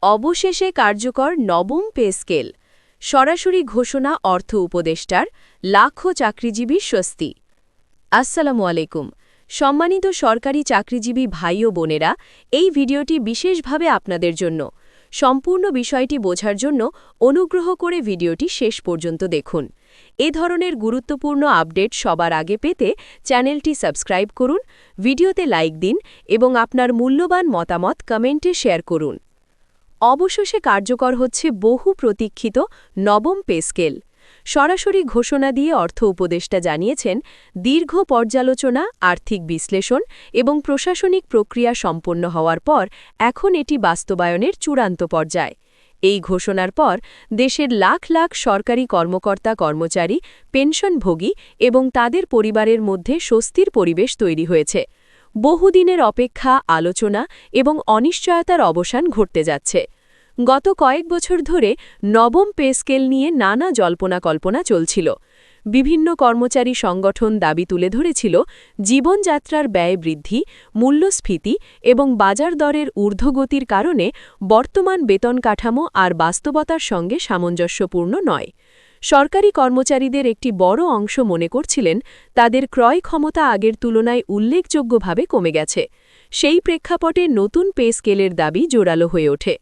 অবশেষে কার্যকর নবম পে স্কেল সরাসরি ঘোষণা অর্থ উপদেষ্টার লাখো চাকরিজীবীর স্বস্তি। আসসালামু আলাইকুম সম্মানিত সরকারি চাকরিজীবী ভাই ও বোনেরা, এই ভিডিওটি বিশেষভাবে আপনাদের জন্য। সম্পূর্ণ বিষয়টি বোঝার জন্য অনুগ্রহ করে ভিডিওটি শেষ পর্যন্ত দেখুন। এ ধরনের গুরুত্বপূর্ণ আপডেট সবার আগে পেতে চ্যানেলটি সাবস্ক্রাইব করুন, ভিডিওতে লাইক দিন এবং আপনার মূল্যবান মতামত কমেন্টে শেয়ার করুন। অবশেষে কার্যকর হচ্ছে বহু প্রতীক্ষিত নবম পে স্কেল। সরাসরি ঘোষণা দিয়ে অর্থ উপদেষ্টা জানিয়েছেন, দীর্ঘ পর্যালোচনা, আর্থিক বিশ্লেষণ এবং প্রশাসনিক প্রক্রিয়া সম্পন্ন হওয়ার পর এখন এটি বাস্তবায়নের চূড়ান্ত পর্যায়। এই ঘোষণার পর দেশের লাখ লাখ সরকারি কর্মকর্তা কর্মচারী, পেনশনভোগী এবং তাদের পরিবারের মধ্যে স্বস্তির পরিবেশ তৈরি হয়েছে। বহুদিনের অপেক্ষা, আলোচনা এবং অনিশ্চয়তার অবসান ঘটতে যাচ্ছে। গত কয়েক বছর ধরে নবম পে স্কেল নিয়ে নানা জল্পনা-কল্পনা চলছিল। বিভিন্ন কর্মচারী সংগঠন দাবি তুলে ধরেছিল, জীবনযাত্রার ব্যয় বৃদ্ধি, মূল্যস্ফীতি এবং বাজার দরের ঊর্ধ্বগতির কারণে বর্তমান বেতন কাঠামো আর বাস্তবতার সঙ্গে সামঞ্জস্যপূর্ণ নয়। সরকারি কর্মচারীদের একটি বড় অংশ মনে করছিলেন, তাদের ক্রয় ক্ষমতা আগের তুলনায় উল্লেখযোগ্যভাবে কমে গেছে। সেই প্রেক্ষাপটে নতুন পে স্কেলের দাবি জোরালো হয়ে ওঠে।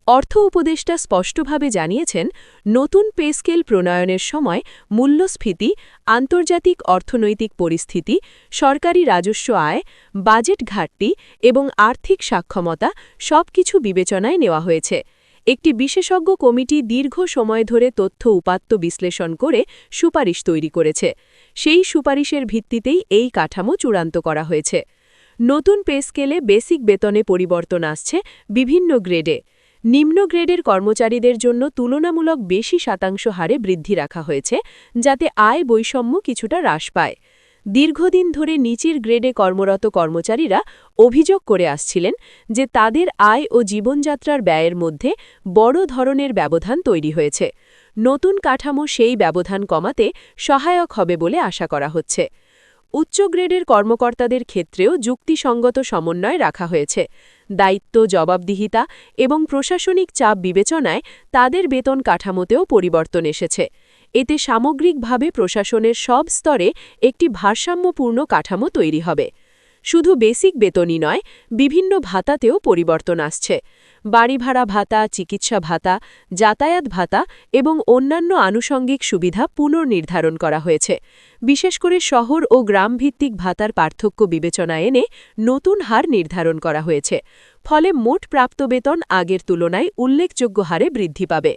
অর্থ উপদেষ্টা স্পষ্টভাবে জানিয়েছেন, নতুন পে স্কেল প্রণয়নের সময় মূল্যস্ফীতি, আন্তর্জাতিক অর্থনৈতিক পরিস্থিতি, সরকারি রাজস্ব আয়, বাজেট ঘাটতি এবং আর্থিক সক্ষমতা সবকিছু বিবেচনায় নেওয়া হয়েছে। একটি বিশেষজ্ঞ কমিটি দীর্ঘ সময় ধরে তথ্য উপাত্ত বিশ্লেষণ করে সুপারিশ তৈরি করেছে। সেই সুপারিশের ভিত্তিতেই এই কাঠামো চূড়ান্ত করা হয়েছে। নতুন পে স্কেলে বেসিক বেতনে পরিবর্তন আসছে বিভিন্ন গ্রেডে। নিম্ন গ্রেডের কর্মচারীদের জন্য তুলনামূলক বেশি শতাংশ হারে বৃদ্ধি রাখা হয়েছে, যাতে আয় বৈষম্য কিছুটা হ্রাস পায়। দীর্ঘদিন ধরে নিচের গ্রেডে কর্মরত কর্মচারীরা অভিযোগ করে আসছিলেন যে তাদের আয় ও জীবনযাত্রার ব্যয়ের মধ্যে বড় ধরনের ব্যবধান তৈরি হয়েছে। নতুন কাঠামো সেই ব্যবধান কমাতে সহায়ক হবে বলে আশা করা হচ্ছে। উচ্চ গ্রেডের কর্মকর্তাদের ক্ষেত্রেও যুক্তিসঙ্গত সমন্বয় রাখা হয়েছে। দায়িত্ব, জবাবদিহিতা এবং প্রশাসনিক চাপ বিবেচনায় তাদের বেতন কাঠামোতেও পরিবর্তন এসেছে। এতে সামগ্রিকভাবে প্রশাসনের সব স্তরে একটি ভারসাম্যপূর্ণ কাঠামো তৈরি হবে। শুধু বেসিক বেতনই নয়, বিভিন্ন ভাতাতেও পরিবর্তন আসছে। বাড়ি ভাড়া ভাতা, চিকিৎসা ভাতা, যাতায়াত ভাতা এবং অন্যান্য আনুষঙ্গিক সুবিধা পুনর্নির্ধারণ করা হয়েছে। বিশেষ করে শহর ও গ্রামভিত্তিক ভাতার পার্থক্য বিবেচনায় এনে নতুন হার নির্ধারণ করা হয়েছে। ফলে মোট প্রাপ্ত বেতন আগের তুলনায় উল্লেখযোগ্য হারে বৃদ্ধি পাবে।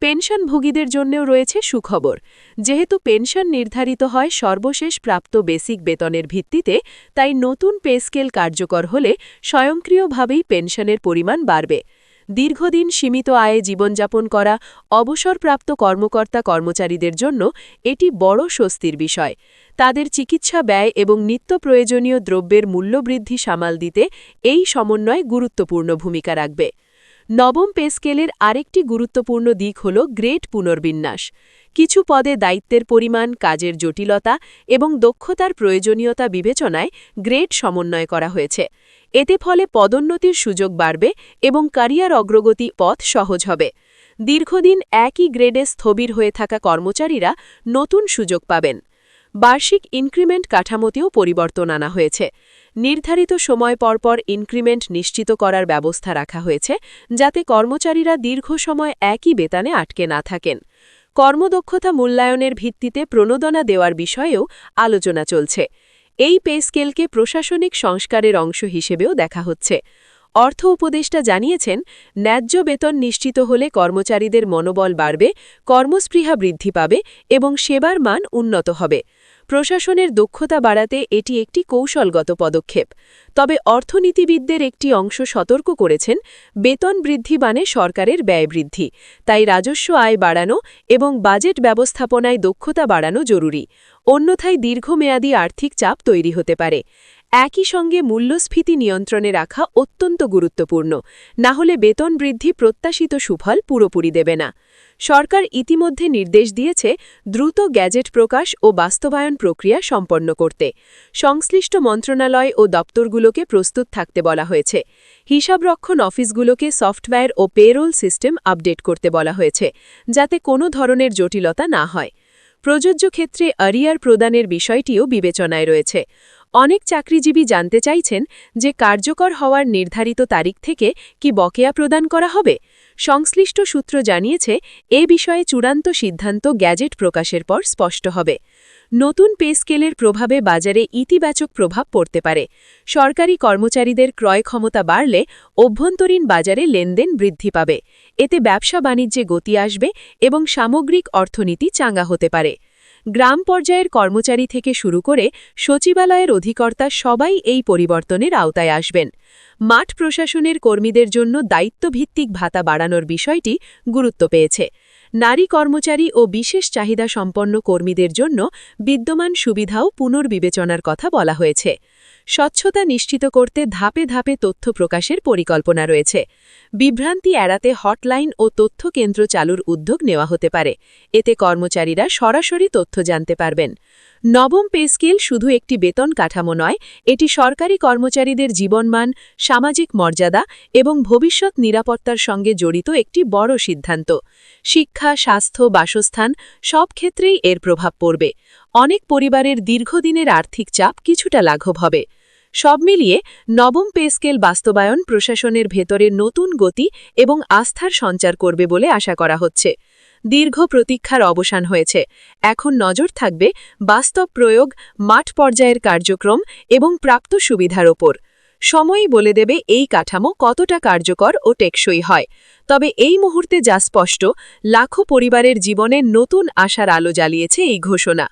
পেনশনভোগীদের জন্যও রয়েছে সুখবর। যেহেতু পেনশন নির্ধারিত হয় সর্বশেষ প্রাপ্ত বেসিক বেতনের ভিত্তিতে, তাই নতুন পে স্কেল কার্যকর হলে স্বয়ংক্রিয়ভাবেই পেনশনের পরিমাণ বাড়বে। দীর্ঘদিন সীমিত আয়ে জীবনযাপন করা অবসরপ্রাপ্ত কর্মকর্তা কর্মচারীদের জন্য এটি বড় স্বস্তির বিষয়। তাদের চিকিৎসা ব্যয় এবং নিত্য প্রয়োজনীয় দ্রব্যের মূল্যবৃদ্ধি সামাল দিতে এই সমন্বয় গুরুত্বপূর্ণ ভূমিকা রাখবে। নবম পে স্কেলের আরেকটি গুরুত্বপূর্ণ দিক হল গ্রেড পুনর্বিন্যাস। কিছু পদে দায়িত্বের পরিমাণ, কাজের জটিলতা এবং দক্ষতার প্রয়োজনীয়তা বিবেচনায় গ্রেড সমন্বয় করা হয়েছে। এতে ফলে পদোন্নতির সুযোগ বাড়বে এবং ক্যারিয়ার অগ্রগতি পথ সহজ হবে। দীর্ঘদিন একই গ্রেডে স্থবির হয়ে থাকা কর্মচারীরা নতুন সুযোগ পাবেন। বার্ষিক ইনক্রিমেন্ট কাঠামোতেও পরিবর্তন আনা হয়েছে। নির্ধারিত সময় পরপর ইনক্রিমেন্ট নিশ্চিত করার ব্যবস্থা রাখা হয়েছে, যাতে কর্মচারীরা দীর্ঘ সময় একই বেতনে আটকে না থাকেন। কর্মদক্ষতা মূল্যায়নের ভিত্তিতে প্রণোদনা দেওয়ার বিষয়েও আলোচনা চলছে। এই পে স্কেলকে প্রশাসনিক সংস্কারের অংশ হিসেবেও দেখা হচ্ছে। অর্থ উপদেষ্টা জানিয়েছেন, ন্যায্য বেতন নিশ্চিত হলে কর্মচারীদের মনোবল বাড়বে, কর্মস্পৃহা বৃদ্ধি পাবে এবং সেবার মান উন্নত হবে। প্রশাসনের দক্ষতা বাড়াতে এটি একটি কৌশলগত পদক্ষেপ। তবে অর্থনীতিবিদদের একটি অংশ সতর্ক করেছেন, বেতন বৃদ্ধি মানে সরকারের ব্যয় বৃদ্ধি। তাই রাজস্ব আয় বাড়ানো এবং বাজেট ব্যবস্থাপনায় দক্ষতা বাড়ানো জরুরি। অন্যথায় দীর্ঘমেয়াদী আর্থিক চাপ তৈরি হতে পারে। একই সঙ্গে মূল্যস্ফীতি নিয়ন্ত্রণে রাখা অত্যন্ত গুরুত্বপূর্ণ, না হলে বেতন বৃদ্ধি প্রত্যাশিত সুফল পুরোপুরি দেবে না। সরকার ইতিমধ্যে নির্দেশ দিয়েছে দ্রুত গ্যাজেট প্রকাশ ও বাস্তবায়ন প্রক্রিয়া সম্পন্ন করতে। সংশ্লিষ্ট মন্ত্রণালয় ও দপ্তরগুলোকে প্রস্তুত থাকতে বলা হয়েছে। হিসাবরক্ষণ অফিসগুলোকে সফটওয়্যার ও পেরোল সিস্টেম আপডেট করতে বলা হয়েছে, যাতে কোনো ধরনের জটিলতা না হয়। প্রযোজ্য ক্ষেত্রে আরিয়ার প্রদানের বিষয়টিও বিবেচনায় রয়েছে। অনেক চাকরিজীবী জানতে চাইছেন যে কার্যকর হওয়ার নির্ধারিত তারিখ থেকে কি বকেয়া প্রদান করা হবে। সংশ্লিষ্ট সূত্র জানিয়েছে, এ বিষয়ে চূড়ান্ত সিদ্ধান্ত গ্যাজেট প্রকাশের পর স্পষ্ট হবে। নতুন পে স্কেলের প্রভাবে বাজারে ইতিবাচক প্রভাব পড়তে পারে। সরকারি কর্মচারীদের ক্রয় ক্ষমতা বাড়লে অভ্যন্তরীণ বাজারে লেনদেন বৃদ্ধি পাবে। এতে ব্যবসা বাণিজ্যে গতি আসবে এবং সামগ্রিক অর্থনীতি চাঙ্গা হতে পারে। গ্রাম পর্যায়ের কর্মচারী থেকে শুরু করে সচিবালয়ের অধিকর্তা সবাই এই পরিবর্তনের আওতায় আসবেন। মাঠ প্রশাসনের কর্মীদের জন্য দায়িত্বভিত্তিক ভাতা বাড়ানোর বিষয়টি গুরুত্ব পেয়েছে। নারী কর্মচারী ও বিশেষ চাহিদা সম্পন্ন কর্মীদের জন্য বিদ্যমান সুবিধাও পুনর্বিবেচনার কথা বলা হয়েছে। স্বচ্ছতা নিশ্চিত করতে ধাপে ধাপে তথ্য প্রকাশের পরিকল্পনা রয়েছে। বিভ্রান্তি এড়াতে হটলাইন ও তথ্য কেন্দ্র চালুর উদ্যোগ নেওয়া হতে পারে। এতে কর্মচারীরা সরাসরি তথ্য জানতে পারবেন। নবম পে স্কেল শুধু একটি বেতন কাঠামো নয়, এটি সরকারি কর্মচারীদের জীবনমান, সামাজিক মর্যাদা এবং ভবিষ্যৎ নিরাপত্তার সঙ্গে জড়িত একটি বড় সিদ্ধান্ত। শিক্ষা, স্বাস্থ্য, বাসস্থান সব ক্ষেত্রেই এর প্রভাব পড়বে। অনেক পরিবারের দীর্ঘদিনের আর্থিক চাপ কিছুটা লাঘব হবে। সব মিলিয়ে নবম পে স্কেল বাস্তবায়ন প্রশাসনের ভেতরে নতুন গতি এবং আস্থার সঞ্চার করবে বলে আশা করা হচ্ছে। দীর্ঘ প্রতীক্ষার অবসান হয়েছে। এখন নজর থাকবে বাস্তব প্রয়োগ, মাঠ পর্যায়ের কার্যক্রম এবং প্রাপ্ত সুবিধার ওপর। সময়ই বলে দেবে এই কাঠামো কতটা কার্যকর ও টেকসই হয়। তবে এই মুহূর্তে যা স্পষ্ট, লাখো পরিবারের জীবনে নতুন আশার আলো জ্বালিয়েছে এই ঘোষণা।